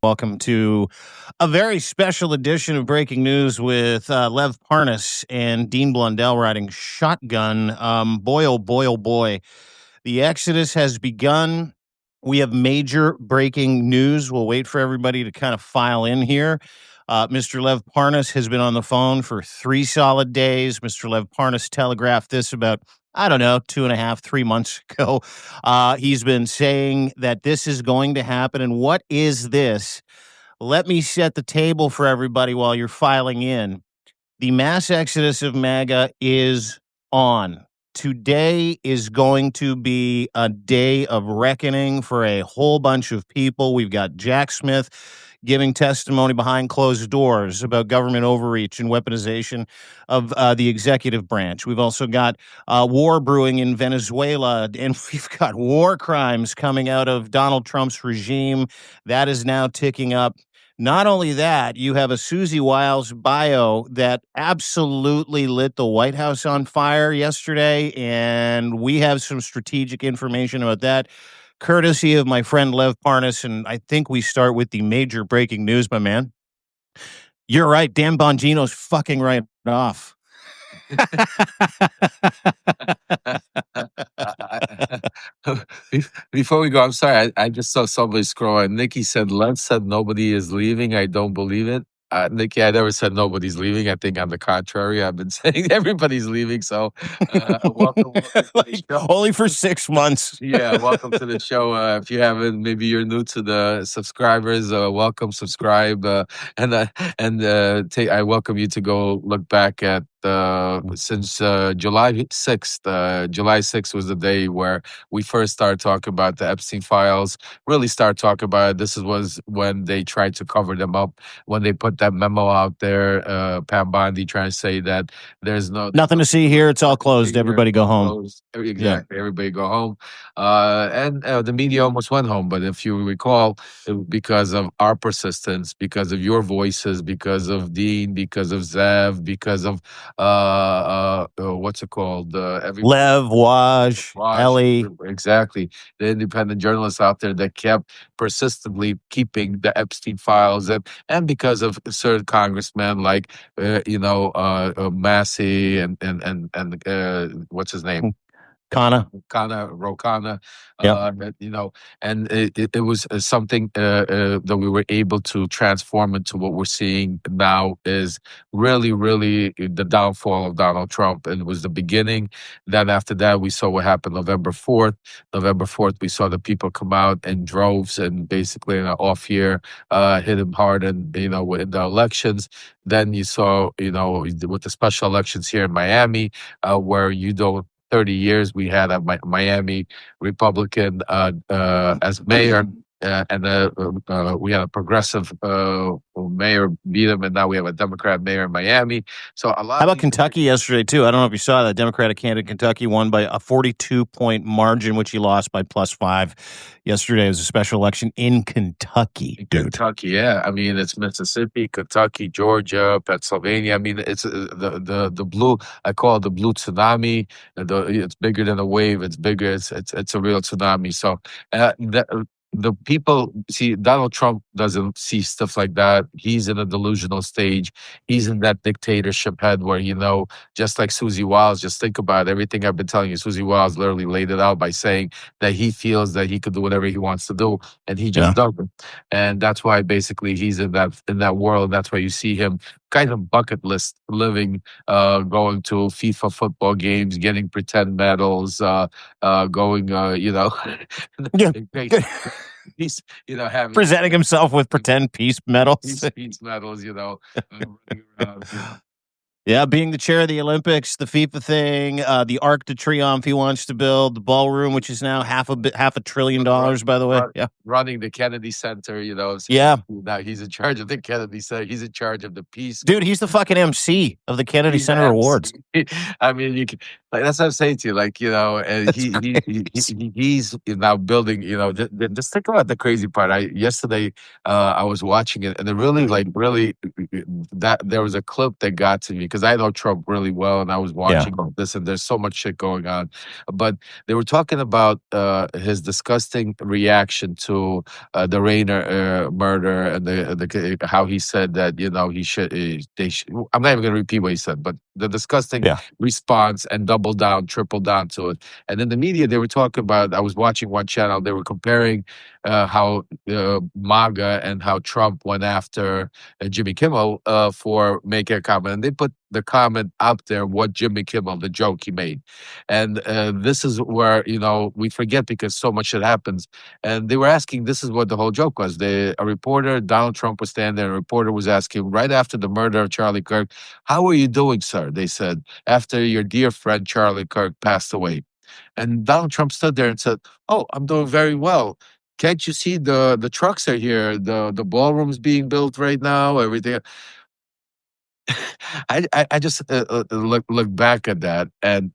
Welcome to a very special edition of Breaking News with Lev Parnas and Dean Blundell riding shotgun. Boy, oh boy, oh boy. The Exodus has begun. We have major breaking news. We'll wait for everybody to kind of file in here. Mr. Lev Parnas has been on the phone for 3 solid days. Mr. Lev Parnas telegraphed this about, I don't know, 2.5, 3 months ago. He's been saying that this is going to happen. And what is this? Let me set the table for everybody while you're filing in. The mass exodus of MAGA is on. Today is going to be a day of reckoning for a whole bunch of people. We've got Jack Smith giving testimony behind closed doors about government overreach and weaponization of the executive branch. We've also got war brewing in Venezuela, and we've got war crimes coming out of Donald Trump's regime. That is now ticking up. Not only that, you have a Susie Wiles bio that absolutely lit the White House on fire yesterday, and we have some strategic information about that, courtesy of my friend Lev Parnas, and I think we start with the major breaking news, my man. You're right, Dan Bongino's fucking right off. Before we go, I'm sorry. I just saw somebody scroll and Nikki said, Lev said nobody is leaving. I don't believe it. Nikki, I never said nobody's leaving. I think on the contrary, I've been saying everybody's leaving. So welcome like, only for 6 months. Yeah, welcome to the show. If you haven't, maybe you're new to the subscribers. Welcome, subscribe, and I welcome you to go look back at since July 6th. July 6th was the day where we first started talking about the Epstein files. Really started talking about it. This was when they tried to cover them up. When they put that memo out there, Pam Bondi trying to say that there's nothing to see here. It's all closed. Everybody go home. Exactly. Yeah. Everybody go home. And the media almost went home. But if you recall, because of our persistence, because of your voices, because of Dean, because of Zev, because of what's it called? Lev, Waj, Ellie. Exactly. The independent journalists out there that kept persistently keeping the Epstein files, and because of certain congressmen like Massey and what's his name? Rokana, and it was something that we were able to transform into what we're seeing now is really, really the downfall of Donald Trump. And it was the beginning. Then after that, we saw what happened November 4th. November 4th, we saw the people come out in droves and basically in an off year hit him hard and, in the elections. Then you saw, with the special elections here in Miami, where 30 years we had a Miami Republican as mayor, and we had a progressive mayor beat him, and now we have a Democrat mayor in Miami. So a lot. How about Kentucky yesterday too? I don't know if you saw that. Democratic candidate Kentucky won by a 42-point margin, which he lost by +5. Yesterday was a special election in Kentucky, dude. Kentucky, yeah. I mean, it's Mississippi, Kentucky, Georgia, Pennsylvania. I mean, it's the blue. I call it the blue tsunami. It's bigger than a wave. It's bigger. It's a real tsunami. So the people see Donald Trump doesn't see stuff like that. He's in a delusional stage. He's in that dictatorship head where, just like Susie Wiles, just think about everything I've been telling you. Susie Wiles literally laid it out by saying that he feels that he could do whatever he wants to do, and he just doesn't. And that's why basically he's in that world. That's why you see him kind of bucket list living, going to FIFA football games, getting pretend medals, going, he's having presenting himself with pretend peace medals. Peace medals, Yeah, being the chair of the Olympics, the FIFA thing, the Arc de Triomphe he wants to build, the ballroom, which is now half $1 trillion, by the way. Running the Kennedy Center, So now he's in charge of the Kennedy Center. He's in charge of the peace. Dude, he's the fucking MC of the Kennedy Center Awards. I mean, Like that's what I'm saying to you. Like and That's great. he's now building. Just think about the crazy part. Yesterday I was watching it, and it really that there was a clip that got to me because I know Trump really well, and I was Yeah. watching all this, and there's so much shit going on. But they were talking about his disgusting reaction to the Rayner murder and how he said that he should they should, I'm not even going to repeat what he said, but the disgusting Yeah. response and double down, triple down to it. And in the media, they were talking about. I was watching one channel. They were comparing how MAGA and how Trump went after Jimmy Kimmel for making a comment, and they put the comment out there what Jimmy Kimmel, the joke he made, and this is where we forget because so much shit happens. And they were asking, this is what the whole joke was. A reporter, Donald Trump was standing there, and a reporter was asking right after the murder of Charlie Kirk, "How are you doing, sir?" They said, "After your dear friend Charlie Kirk passed away." And Donald Trump stood there and said, "Oh, I'm doing very well. Can't you see the trucks are here? The ballroom's being built right now, everything." I just look back at that and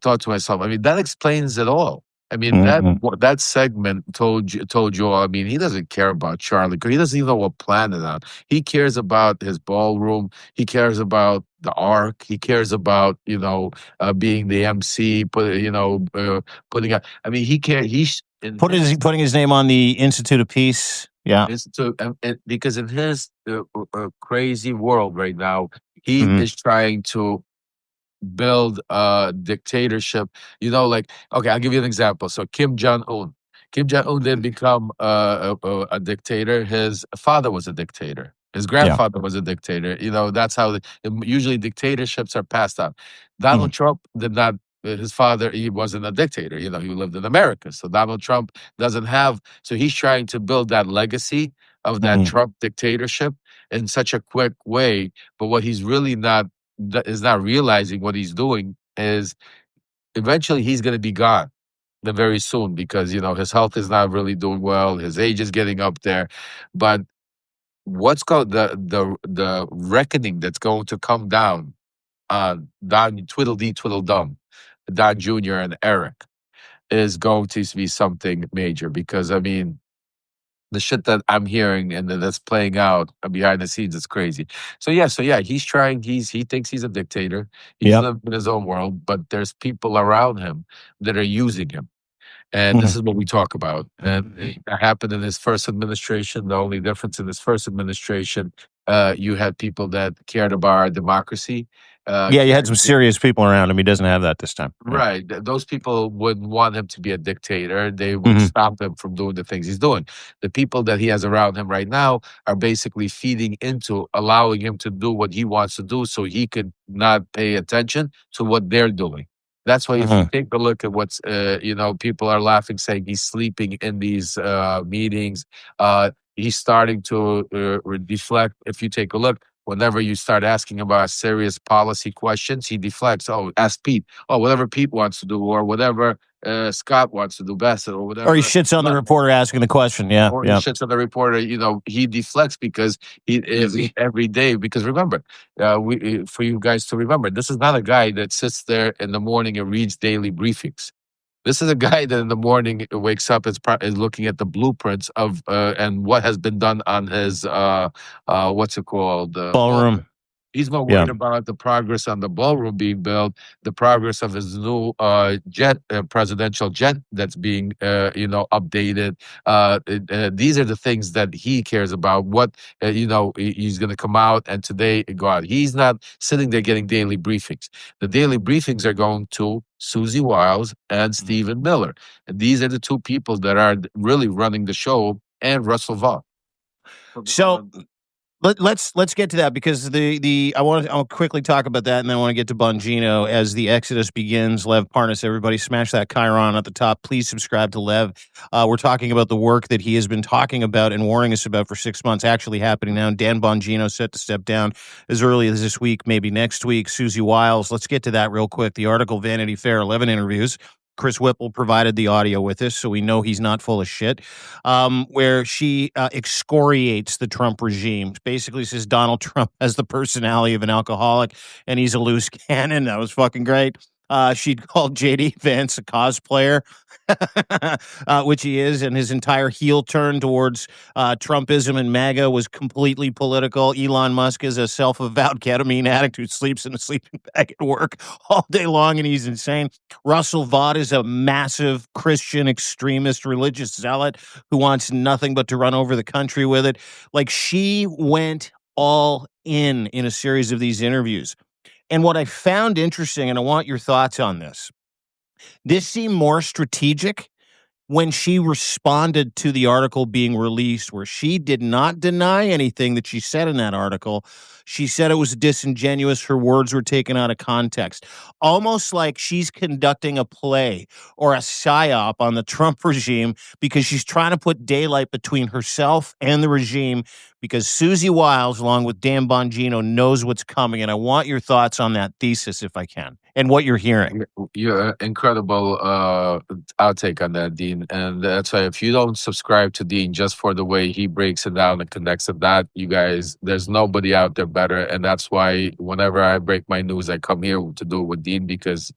thought to myself, I mean, that explains it all. I mean, Mhm. that segment told you all. I mean, he doesn't care about Charlie Kirk. He doesn't even know what planet on. He cares about his ballroom. He cares about the Ark. He cares about being the MC. Putting out. I mean, he care. He's in his Putting his name on the Institute of Peace. Yeah. because in his crazy world right now, he Hmm. is trying to build a dictatorship. Like, okay, I'll give you an example. So Kim Jong Un didn't become a dictator. His father was a dictator. His Yeah. grandfather was a dictator. That's how usually dictatorships are passed on. Hmm. Donald Trump did not. His father, he wasn't a dictator. He lived in America. So Donald Trump doesn't have. So he's trying to build that legacy of that Hmm. Trump dictatorship in such a quick way. But what he's really not that is not realizing what he's doing is eventually he's going to be gone very soon because his health is not really doing well, his age is getting up there. But what's called the reckoning that's going to come down on Don Twiddledee Twiddledum, Don Jr. and Eric is going to be something major because I mean the shit that I'm hearing and that's playing out behind the scenes is crazy. So yeah, he's trying. He thinks he's a dictator. He's Yep. living in his own world, but there's people around him that are using him. And this Hmm. is what we talk about. And it happened in his first administration. The only difference in his first administration, you had people that cared about our democracy, Yeah, you had cared some serious people around him. He doesn't have that this time. Yeah. Right. Those people wouldn't want him to be a dictator. They would Hmm. stop him from doing the things he's doing. The people that he has around him right now are basically feeding into allowing him to do what he wants to do so he could not pay attention to what they're doing. That's why if you Hmm. take a look at what's, people are laughing saying he's sleeping in these meetings. He's starting to deflect. If you take a look, whenever you start asking about serious policy questions, he deflects. Oh, ask Pete. Oh, whatever Pete wants to do, or whatever Scott wants to do best, or Or he whatever. shits on the reporter asking the question. Yeah. Or he Yeah. shits on the reporter. He deflects because every day. Because remember, for you guys to remember, this is not a guy that sits there in the morning and reads daily briefings. This is a guy that in the morning wakes up is looking at the blueprints of and what has been done on his what's it called ballroom. Ballroom. He's more Yeah. worried about the progress on the ballroom being built, the progress of his new presidential jet that's being updated. These are the things that he cares about. What he's going to come out and today go out. He's not sitting there getting daily briefings. The daily briefings are going to Susie Wiles and Stephen Miller. And these are the two people that are really running the show, and Russell Vaughn. So let's get to that because I'll quickly talk about that and then I want to get to Bongino as the Exodus begins. Lev Parnas, everybody smash that Chiron at the top. Please subscribe to Lev. We're talking about the work that he has been talking about and warning us about for 6 months actually happening now. Dan Bongino set to step down as early as this week, maybe next week. Susie Wiles, let's get to that real quick. The article, Vanity Fair 11 interviews. Chris Whipple provided the audio with us, so we know he's not full of shit. Where she excoriates the Trump regime. Basically says Donald Trump has the personality of an alcoholic and he's a loose cannon. That was fucking great. She'd called JD Vance a cosplayer, which he is, and his entire heel turn towards Trumpism and MAGA was completely political. Elon Musk is a self-avowed ketamine addict who sleeps in a sleeping bag at work all day long, and he's insane. Russell Vaught is a massive Christian extremist religious zealot who wants nothing but to run over the country with it. Like, she went all in a series of these interviews. And what I found interesting, and I want your thoughts on this seemed more strategic when she responded to the article being released, where she did not deny anything that she said in that article. She said it was disingenuous. Her words were taken out of context, almost like she's conducting a play or a psyop on the Trump regime because she's trying to put daylight between herself and the regime because Susie Wiles, along with Dan Bongino, knows what's coming. And I want your thoughts on that thesis, if I can, and what you're hearing. You're incredible outtake on that, Dean. And that's why if you don't subscribe to Dean just for the way he breaks it down and connects it, that you guys, there's nobody out there better. And that's why whenever I break my news, I come here to do it with Dean because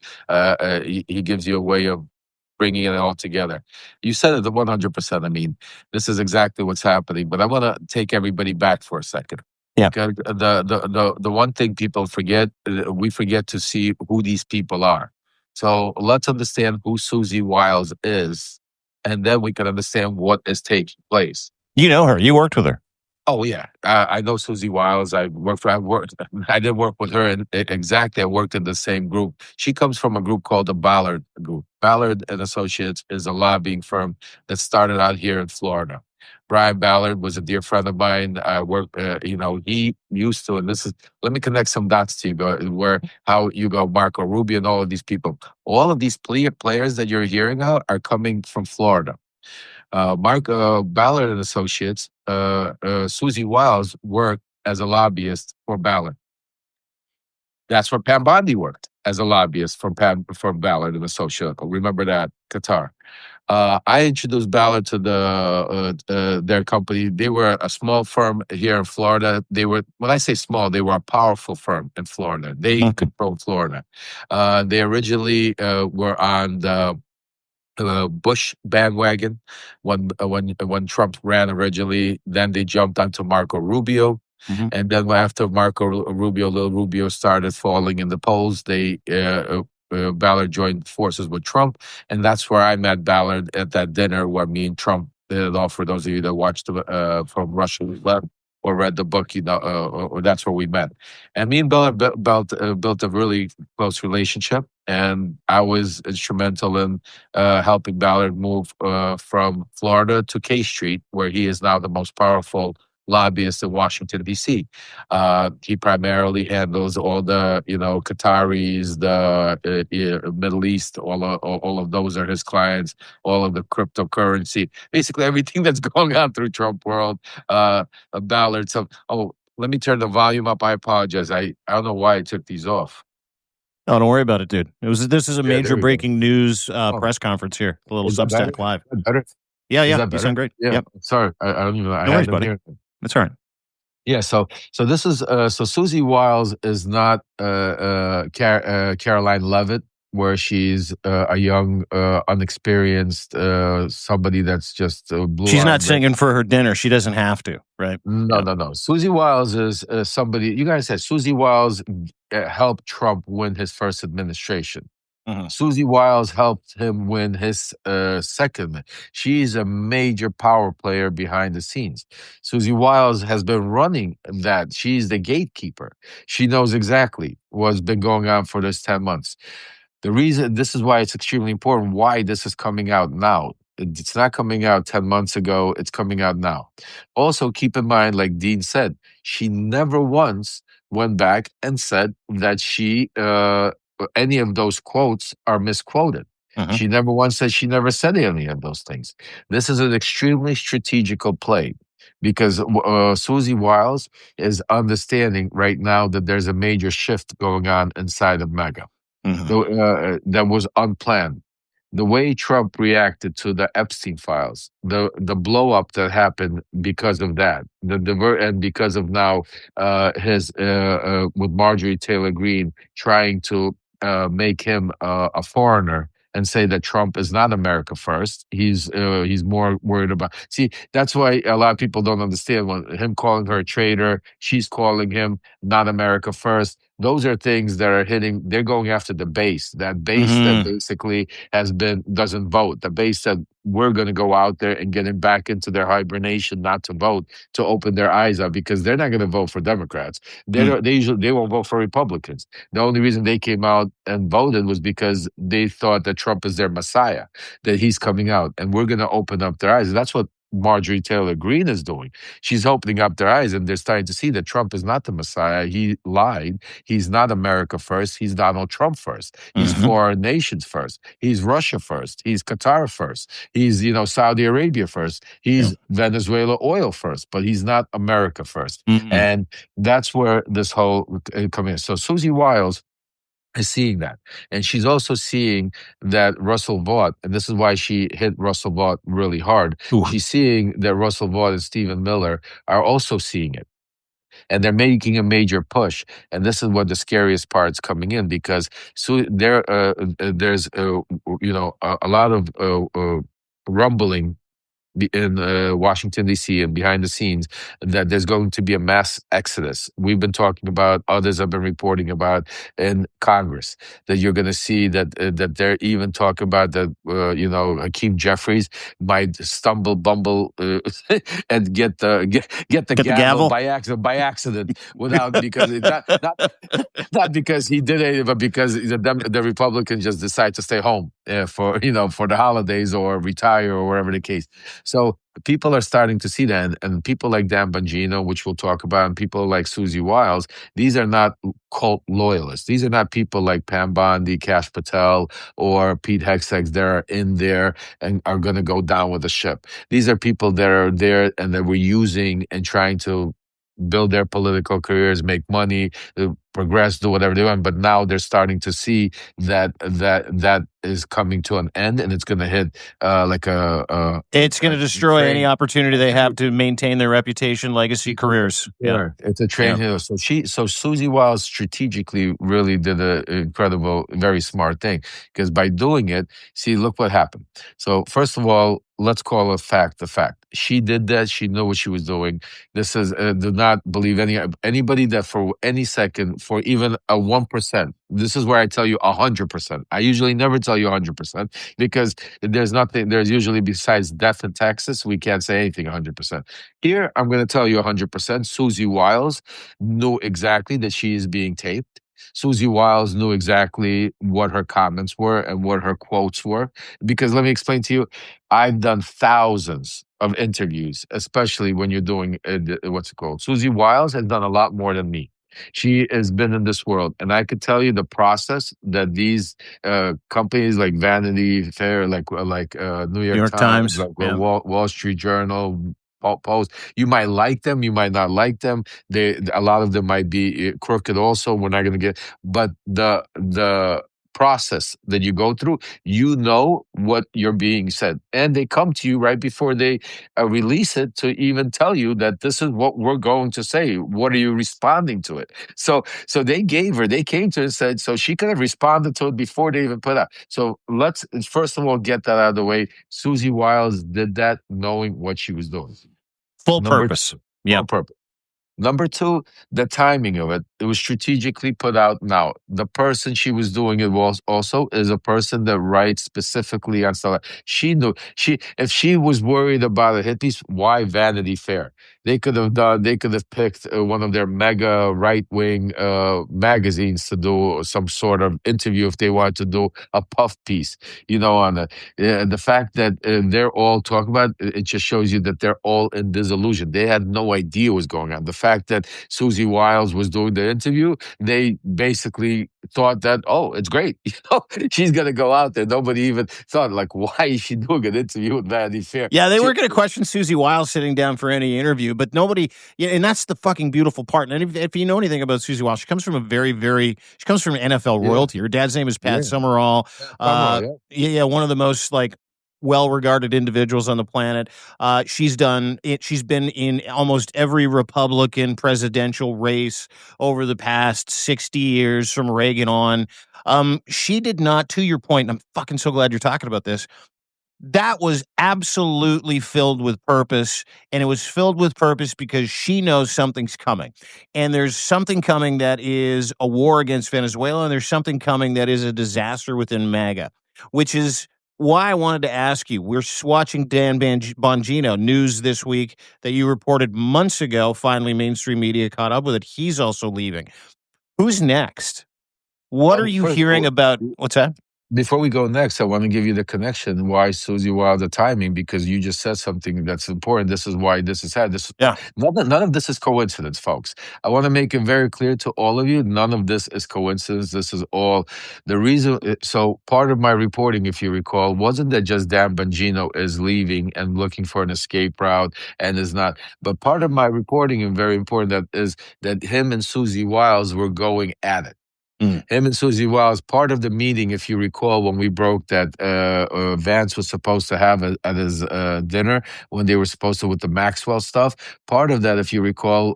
he gives you a way of bringing it all together. You said it 100%. I mean, this is exactly what's happening. But I want to take everybody back for a second. Yeah. Because the one thing people forget, we forget to see who these people are. So let's understand who Susie Wiles is, and then we can understand what is taking place. You know her. You worked with her. Oh yeah, I know Susie Wiles. I worked. I didn't work with her exactly. I worked in the same group. She comes from a group called the Ballard Group. Ballard and Associates is a lobbying firm that started out here in Florida. Brian Ballard was a dear friend of mine. I worked. He used to, and this is. Let me connect some dots to you. Where how you go, Marco Rubio, and all of these people. All of these players that you're hearing out are coming from Florida. Mark Ballard and Associates, Susie Wiles worked as a lobbyist for Ballard. That's where Pam Bondi worked as a lobbyist for Ballard and Associates. Remember that, Qatar. I introduced Ballard to their company. They were a small firm here in Florida. They were, when I say small, they were a powerful firm in Florida. They controlled Florida. They originally were on the Bush bandwagon when Trump ran originally. Then they jumped onto Marco Rubio, and then after Marco Rubio, little Rubio started falling in the polls. Ballard joined forces with Trump, and that's where I met Ballard at that dinner where me and Trump hit it off. For those of you that watched from Russia Left or read the book, or that's where we met. And me and Ballard built a really close relationship. And I was instrumental in helping Ballard move from Florida to K Street, where he is now the most powerful lobbyist in Washington, D.C. He primarily handles all the, Qataris, the Middle East, all of those are his clients, all of the cryptocurrency, basically everything that's going on through Trump world, Ballard. So, let me turn the volume up. I apologize. I don't know why I took these off. Oh, don't worry about it, dude. This is a major breaking news press conference here. A little Is that Substack better? Live. Is that better? Yeah, Is yeah. that You better? sound great. Yeah. Yep. Sorry, I don't even know. No worries, buddy. That's all right. Yeah. So this is so Susie Wiles is not Caroline Levitt, where she's a young, unexperienced somebody that's just blue. She's not singing for her dinner. She doesn't have to, right? No. Susie Wiles is somebody. You guys said Susie Wiles helped Trump win his first administration. Susie Wiles helped him win his second. She's a major power player behind the scenes. Susie Wiles has been running that. She's the gatekeeper. She knows exactly what's been going on for this 10 months. The reason, this is why it's extremely important, why this is coming out now. It's not coming out 10 months ago. It's coming out now. Also, keep in mind, like Dean said, she never once went back and said that any of those quotes are misquoted. She never once said, she never said any of those things. This is an extremely strategical play because Susie Wiles is understanding right now that there's a major shift going on inside of MAGA. That was unplanned. The way Trump reacted to the Epstein files, the blow up that happened because of that, and because of now his with Marjorie Taylor Greene trying to make him a foreigner and say that Trump is not America first. He's more worried about. See, that's why a lot of people don't understand when him calling her a traitor. She's calling him not America first. Those are things that are hitting. They're going after the base. That base that Mm-hmm. basically doesn't vote. The base that we're going to go out there and get them back into their hibernation, not to vote, to open their eyes up, because they're not going to vote for Democrats. They won't vote for Republicans. The only reason they came out and voted was because they thought that Trump is their messiah, that he's coming out, and we're going to open up their eyes. And that's what Marjorie Taylor Greene is doing. She's opening up their eyes, and they're starting to see that Trump is not the messiah. He lied. He's not America first. He's Donald Trump first. He's Mm-hmm. foreign nations first. He's Russia first. He's Qatar first. He's Saudi Arabia first. Yeah. He's Venezuela oil first. But he's not America first. Mm-hmm. And that's where this whole coming in. So Susie Wiles is seeing that. And she's also seeing that Russell Vought, and this is why she hit Russell Vought really hard. Ooh. She's seeing that Russell Vought and Stephen Miller are also seeing it. And they're making a major push. And this is what the scariest part's coming in, because there's a lot of rumbling in Washington, D.C., and behind the scenes, that there's going to be a mass exodus. We've been talking about, others have been reporting about in Congress, that you're going to see that they're even talking about that, Hakeem Jeffries might bumble, and get the Get the gavel gavel. by accident, without, because it's not because he did it, but because the Republicans just decide to stay home for the holidays, or retire, or whatever the case. So people are starting to see that, and people like Dan Bongino, which we'll talk about, and people like Susie Wiles, these are not cult loyalists. These are not people like Pam Bondi, Kash Patel, or Pete Hegseth that are in there and are going to go down with the ship. These are people that are there and that we're using and trying to build their political careers, make money, progress, do whatever they want. But now they're starting to see that is coming to an end, and it's going to hit like It's going to destroy any train. opportunity they have to maintain their reputation, legacy, careers. Yeah. Sure. It's a train Yeah. hill. So Susie Wiles strategically really did an incredible, very smart thing, because by doing it, see, look what happened. So first of all, let's call a fact the fact. She did that. She knew what she was doing. This is do not believe anybody that for any second, for even a 1%. This is where I tell you 100%. I usually never tell you 100%, because there's nothing. There's usually, besides death in Texas, we can't say anything 100%. Here, I'm going to tell you 100%. Susie Wiles knew exactly that she is being taped. Susie Wiles knew exactly what her comments were and what her quotes were. Because let me explain to you, I've done thousands of interviews, especially when you're doing what's it called? Susie Wiles has done a lot more than me. She has been in this world, and I could tell you the process that these companies like Vanity Fair, like New New York York Times, Times. like Yeah. Wall Street Journal, Post. You might like them, you might not like them. A lot of them might be crooked. Also, we're not going to get, but the process that you go through, you know what you're being said, and they come to you right before they release it to even tell you that this is what we're going to say. What are you responding to it? So they came to her and said, so she could have responded to it before they even put out. So let's first of all get that out of the way. Susie Wiles did that knowing what she was doing. Full Number purpose. on Yeah. purpose. Number two, the timing of it. It was strategically put out. Now, the person she was doing it was also is a person that writes specifically on stuff. She knew if she was worried about a hit piece, why Vanity Fair? They could have picked one of their mega right wing magazines to do some sort of interview if they wanted to do a puff piece. On the fact that they're all talking about it just shows you that they're all in disillusion. They had no idea what was going on. The fact that Susie Wiles was doing the interview, they basically thought that, oh, it's great. She's going to go out there. Nobody even thought, like, why is she doing an interview with Vanity Fair? Yeah, they weren't going to question Susie Wiles sitting down for any interview, but nobody, and that's the fucking beautiful part. And if you know anything about Susie Wiles, she comes from she comes from NFL royalty. Her dad's name is Pat Yeah. Summerall. Summerall, Yeah, one of the most well-regarded individuals on the planet. She's done it. She's been in almost every Republican presidential race over the past 60 years from Reagan on. She did not, to your point, and I'm fucking so glad you're talking about this, that was absolutely filled with purpose, and it was filled with purpose because she knows something's coming. And there's something coming that is a war against Venezuela, and there's something coming that is a disaster within MAGA, which is why I wanted to ask you. We're watching Bongino news this week that you reported months ago. Finally, mainstream media caught up with it. He's also leaving. Who's next? What are you First, hearing about? What's that? before we go next, I want to give you the connection why Susie Wild, the timing, because you just said something that's important. This is why this is had. This Yeah. none of this is coincidence, folks. I want to make it very clear to all of you. None of this is coincidence. This is all the reason. So part of my reporting, if you recall, wasn't that just Dan Bongino is leaving and looking for an escape route and is not. But part of my reporting, and very important, that is that him and Susie Wiles were going at it. Him and Susie Wiles, part of the meeting, if you recall, when we broke that Vance was supposed to have at his dinner when they were supposed to with the Maxwell stuff. Part of that, if you recall,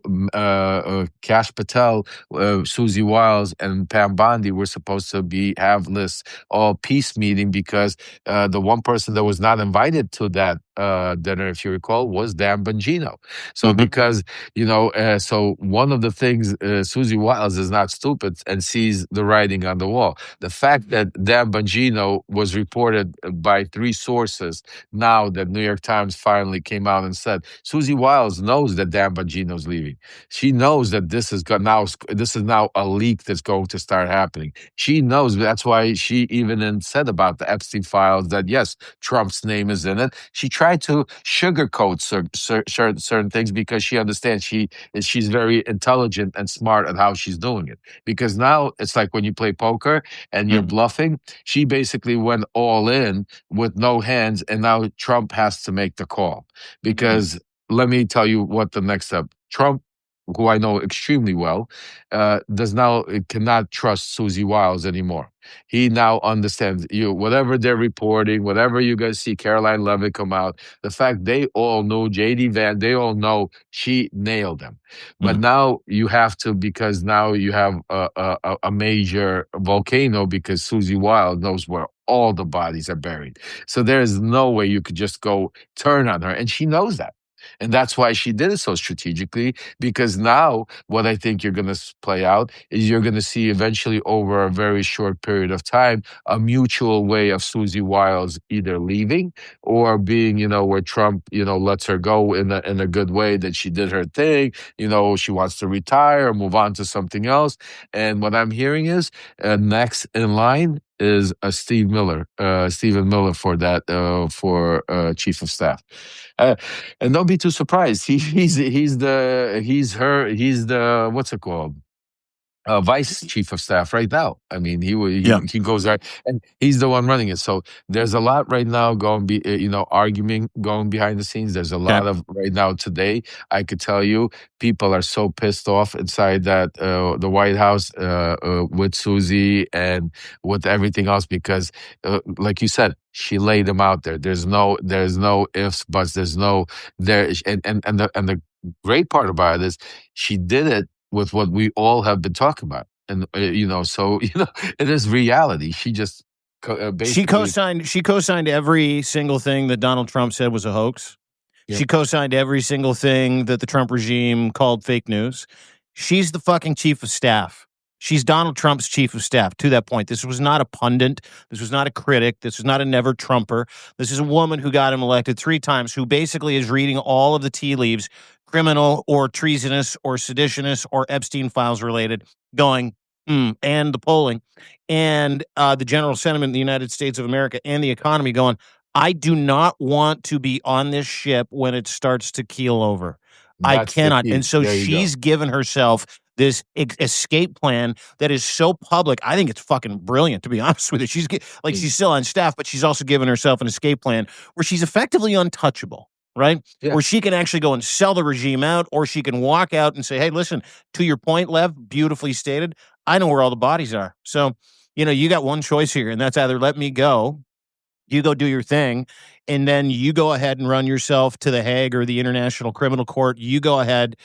Cash Patel, Susie Wiles, and Pam Bondi were supposed to have this all peace meeting because the one person that was not invited to that dinner, if you recall, was Dan Bongino. So because so one of the things Susie Wiles is not stupid and sees the writing on the wall. The fact that Dan Bongino was reported by 3 sources now that New York Times finally came out and said Susie Wiles knows that Dan Bongino's leaving. She knows that this is now a leak that's going to start happening. She knows that's why she even said about the Epstein files that yes, Trump's name is in it. She tried to sugarcoat certain things because she understands she's very intelligent and smart at how she's doing it. Because now it's like when you play poker and you're bluffing. She basically went all in with no hands, and now Trump has to make the call. Because let me tell you what the next step. Trump, who I know extremely well, cannot trust Susie Wiles anymore. He now understands whatever they're reporting, whatever you guys see Caroline Levitt come out, the fact they all know JD Van, they all know she nailed them. But now you have to, because now you have a major volcano because Susie Wild knows where all the bodies are buried. So there is no way you could just go turn on her. And she knows that. And that's why she did it so strategically, because now what I think you're going to play out is you're going to see eventually over a very short period of time, a mutual way of Susie Wiles either leaving or being, where Trump, lets her go in a good way that she did her thing. She wants to retire or move on to something else. And what I'm hearing is next in line is Stephen Miller for that for chief of staff. And don't be too surprised. He's the what's it called? Vice chief of staff right now. I mean, he goes there, and he's the one running it. So there's a lot right now arguing going behind the scenes. There's a lot of right now today. I could tell you, people are so pissed off inside that the White House with Susie and with everything else because, like you said, she laid them out there. There's no ifs, buts. There's no there, and the great part about it is she did it with what we all have been talking about. And, so, it is reality. She just basically. She co-signed every single thing that Donald Trump said was a hoax. Yep. She co-signed every single thing that the Trump regime called fake news. She's the fucking chief of staff. She's Donald Trump's chief of staff. To that point, this was not a pundit. This was not a critic. This was not a never Trumper. This is a woman who got him elected 3 times, who basically is reading all of the tea leaves, criminal or treasonous or seditionous or Epstein files related, going, and the polling and the general sentiment in the United States of America and the economy going, I do not want to be on this ship when it starts to keel over. I That's the cannot. key. And so There you go. she's given herself this escape plan that is so public. I think it's fucking brilliant, to be honest with you. She's still on staff, but she's also given herself an escape plan where she's effectively untouchable, right? Yeah. Where she can actually go and sell the regime out, or she can walk out and say, hey, listen, to your point, Lev, beautifully stated, I know where all the bodies are. So, you got one choice here, and that's either let me go, you go do your thing, and then you go ahead and run yourself to the Hague or the International Criminal Court. You go ahead,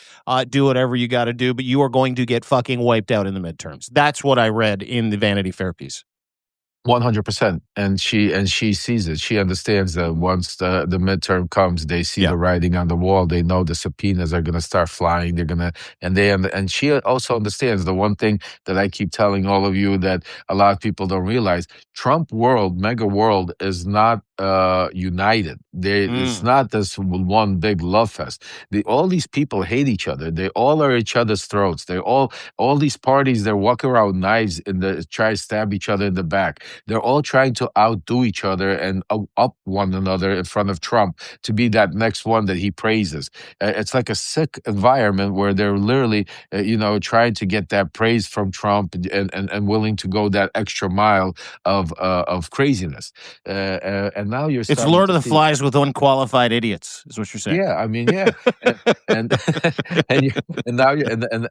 do whatever you got to do, but you are going to get fucking wiped out in the midterms. That's what I read in the Vanity Fair piece. 100%. And she sees it. She understands that once the midterm comes, they see Yeah. the writing on the wall. They know the subpoenas are going to start flying. They're going to, and she also understands the one thing that I keep telling all of you that a lot of people don't realize: Trump world, mega world, is not united. It's not this one big love fest. All these people hate each other. They all are each other's throats. All these parties, they're walking around with knives and try to stab each other in the back. They're all trying to outdo each other and up one another in front of Trump to be that next one that he praises. It's like a sick environment where they're literally, trying to get that praise from Trump and willing to go that extra mile of craziness. And now you're It's starting Lord to of the see. Flies with unqualified idiots, is what you're saying. Yeah, I mean, yeah, and and you and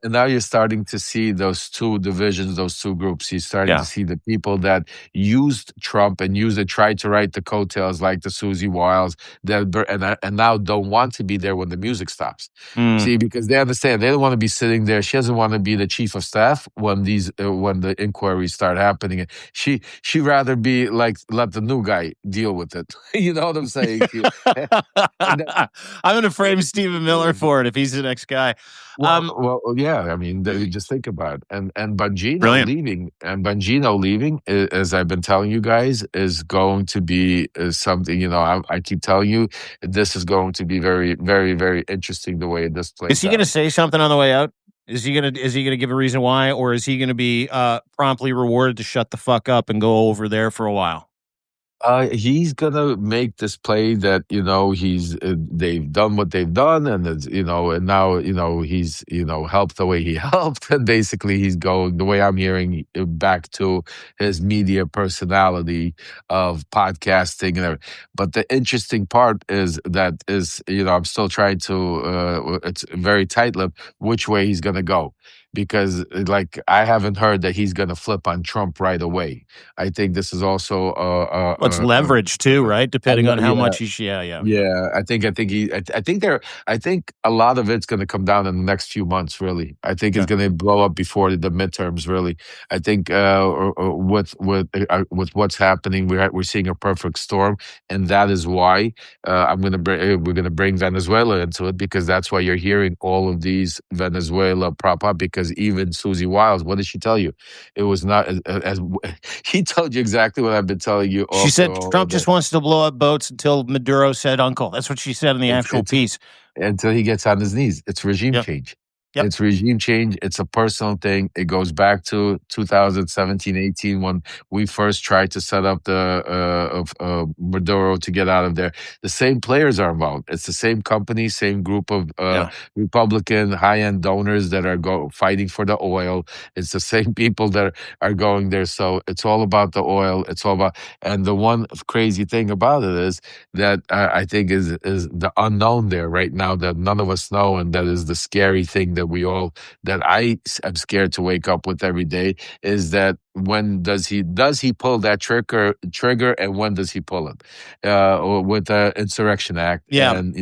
now you're starting to see those two divisions, those two groups. You're starting to Yeah. see the people that used Trump and tried to write the coattails like the Susie Wiles and now don't want to be there when the music stops. Mm. See, because they understand they don't want to be sitting there. She doesn't want to be the chief of staff when when the inquiries start happening. She rather be like let the new guy deal with it. You know what I'm saying? And that, I'm going to frame Stephen Miller for it if he's the next guy. yeah. I mean, just think about it. And Brilliant. Bongino leaving, as I've been telling you guys, is going to be something. I keep telling you, this is going to be very, very, very interesting the way this Is plays he going to out. say something on the way out? Is he gonna give a reason why, or is he gonna be promptly rewarded to shut the fuck up and go over there for a while? He's gonna make this play that they've done what they've done, and and now he's helped the way he helped, and basically he's going the way I'm hearing back to his media personality of podcasting and everything. But the interesting part is I'm still trying to it's very tight-lipped which way he's gonna go because like I haven't heard that he's gonna flip on Trump right away. I think this is also Well, it's leverage too, right? Depending on how yeah, much he's yeah. yeah. I think a lot of it's going to come down in the next few months. Really, I think it's Okay. going to blow up before the midterms. Really, I think with what's happening, we're seeing a perfect storm, and that is why we're going to bring Venezuela into it because that's why you're hearing all of these Venezuela prop up because even Susie Wiles, what did she tell you? It was not as he told you exactly what I've been telling you She said all Trump day. just wants to blow up boats until Maduro said uncle. That's what she said in the It's actual it's piece. until he gets on his knees. It's regime Yep. change. Yep. It's regime change. It's a personal thing. It goes back to 2017, 18 when we first tried to set up the of Maduro to get out of there. The same players are involved. It's the same company, same group of Yeah. Republican high-end donors that are fighting for the oil. It's the same people that are going there. So it's all about the oil. It's all about. And the one crazy thing about it is that I think is the unknown there right now that none of us know, and that is the scary thing that I am scared to wake up with every day is that when does he pull that trigger and when does he pull it with the Insurrection Act Yeah. and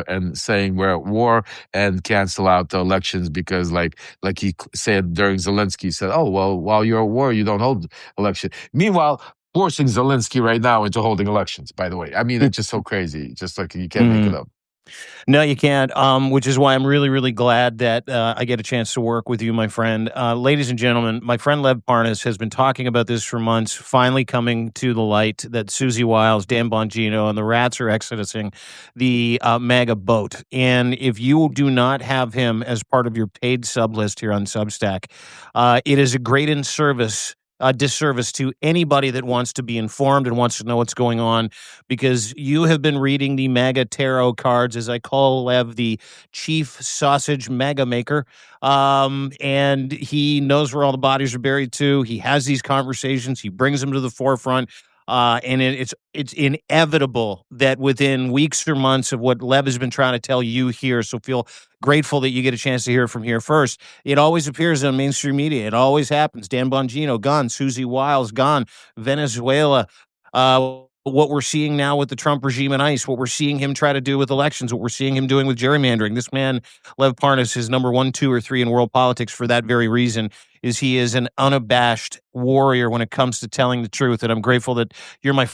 and saying we're at war and cancel out the elections because like he said during Zelensky, he said, oh well, while you're at war you don't hold election. Meanwhile, forcing Zelensky right now into holding elections, by the way. I mean, it's just so crazy. Just like you can't make it Mhm. up. No, you can't. Which is why I'm really, really glad that I get a chance to work with you, my friend. Ladies and gentlemen, my friend Lev Parnas has been talking about this for months. Finally, coming to the light that Susie Wiles, Dan Bongino, and the Rats are exodusing the MAGA boat. And if you do not have him as part of your paid sub list here on Substack, it is a great disservice to anybody that wants to be informed and wants to know what's going on because you have been reading the MAGA tarot cards, as I call Lev the chief sausage MAGA maker. And he knows where all the bodies are buried too. He has these conversations, he brings them to the forefront. And it's inevitable that within weeks or months of what Lev has been trying to tell you here, so feel grateful that you get a chance to hear it from here first. It always appears on mainstream media. It always happens. Dan Bongino gone, Susie Wiles gone, Venezuela what we're seeing now with the Trump regime and ICE, what we're seeing him try to do with elections, what we're seeing him doing with gerrymandering. This man, Lev Parnas, is number 1, 2, or 3 in world politics for that very reason. Is he is an unabashed warrior when it comes to telling the truth, and I'm grateful that you're my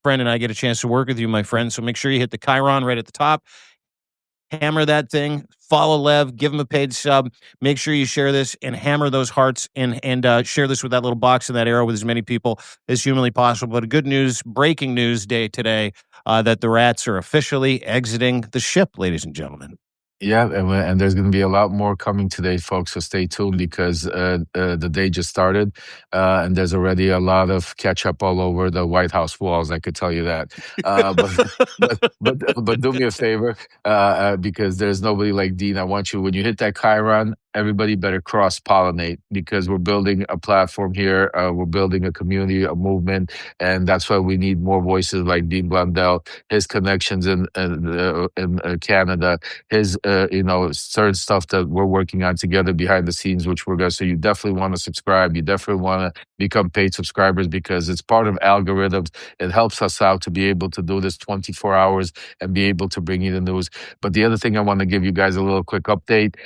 friend and I get a chance to work with you, my friend. So make sure you hit the Chiron right at the top. Hammer that thing. Follow Lev. Give him a paid sub. Make sure you share this and hammer those hearts and share this with that little box and that arrow with as many people as humanly possible. But a good news, breaking news day today that the rats are officially exiting the ship, ladies and gentlemen. Yeah, and there's going to be a lot more coming today, folks. So stay tuned because the day just started, and there's already a lot of catch up all over the White House walls. I could tell you that. But do me a favor, because there's nobody like Dean. I want you when you hit that Chiron. Everybody better cross pollinate because we're building a platform here. We're building a community, a movement, and that's why we need more voices like Dean Blundell, his connections in Canada, his certain stuff that we're working on together behind the scenes, which we're going to. So you definitely want to subscribe. You definitely want to become paid subscribers because it's part of algorithms. It helps us out to be able to do this 24 hours and be able to bring you the news. But the other thing I want to give you guys a little quick update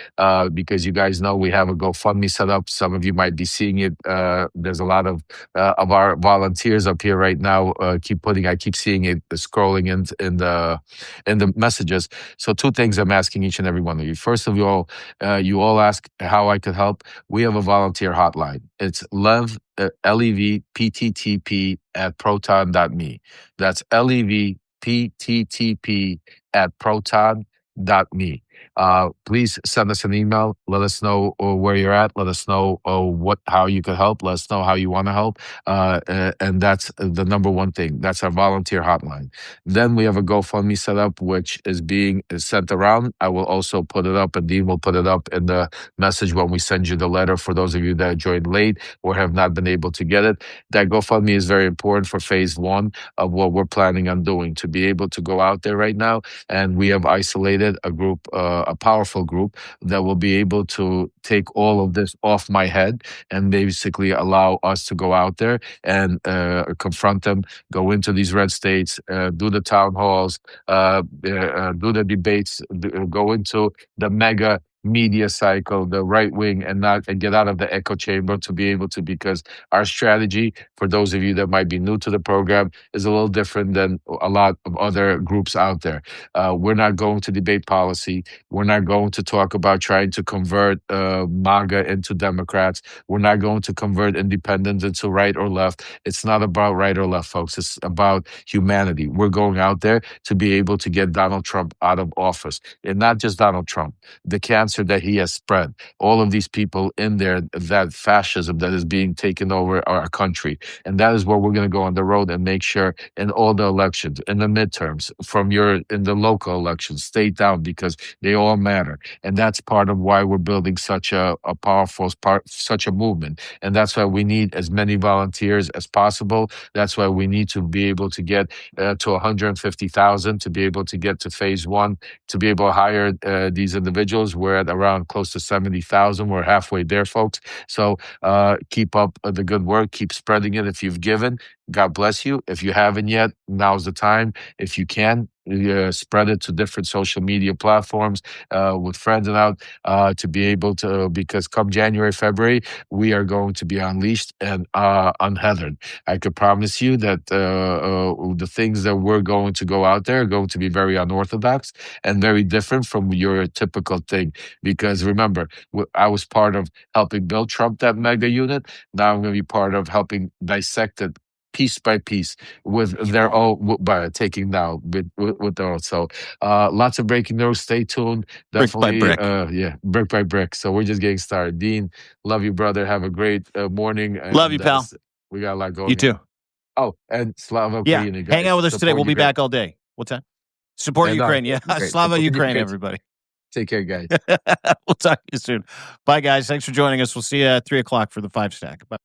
because you guys know we have a GoFundMe set up. Some of you might be seeing it. There's a lot of our volunteers up here right now. I keep seeing it scrolling in the messages. So two things I'm asking each and every one of you. First of all, you all ask how I could help. We have a volunteer hotline. It's Lev, LEVPTTP at proton.me. That's LEVPTTP at proton.me. Please send us an email. Let us know where you're at. Let us know how you could help. Let us know how you want to help. And that's the number one thing. That's our volunteer hotline. Then we have a GoFundMe set up, which is being sent around. I will also put it up, and Dean will put it up in the message when we send you the letter for those of you that joined late or have not been able to get it. That GoFundMe is very important for phase 1 of what we're planning on doing to be able to go out there right now. And we have isolated a group, a powerful group that will be able to take all of this off my head and basically allow us to go out there and confront them, go into these red states, do the town halls, do the debates, go into the mega media cycle, the right wing, and get out of the echo chamber to be able to, because our strategy, for those of you that might be new to the program, is a little different than a lot of other groups out there. We're not going to debate policy. We're not going to talk about trying to convert MAGA into Democrats. We're not going to convert independents into right or left. It's not about right or left, folks. It's about humanity. We're going out there to be able to get Donald Trump out of office. And not just Donald Trump, the cancer that he has spread, all of these people in there, that fascism that is being taken over our country. And that is where we're going to go on the road and make sure in all the elections, in the midterms, in the local elections, state down, because they all matter. And that's part of why we're building such a powerful such a movement. And that's why we need as many volunteers as possible. That's why we need to be able to get to 150,000 to be able to get to phase 1, to be able to hire these individuals. We're at around close to 70,000. We're halfway there, folks. So keep up the good work. Keep spreading it. If you've given, God bless you. If you haven't yet, now's the time. If you can, spread it to different social media platforms with friends and out to be able to, because come January, February, we are going to be unleashed and untethered. I could promise you that the things that we're going to go out there are going to be very unorthodox and very different from your typical thing. Because remember, I was part of helping build Trump, that mega unit. Now I'm going to be part of helping dissect it piece by piece with their own, by taking down with their own. So lots of breaking news. Stay tuned. Definitely, Brick by brick. yeah, brick by brick. So we're just getting started. Dean, love you, brother. Have a great morning. Love you, pal. We got a lot going You too. on. Oh, and Slava Yeah, Ukraine, guys. hang out with us today. Support We'll be Ukraine. back all day. What's that? Support No, Ukraine. Yeah, great. Slava Support Ukraine, everybody. Take care, guys. We'll talk to you soon. Bye, guys. Thanks for joining us. We'll see you at 3 o'clock for the 5 stack. Bye.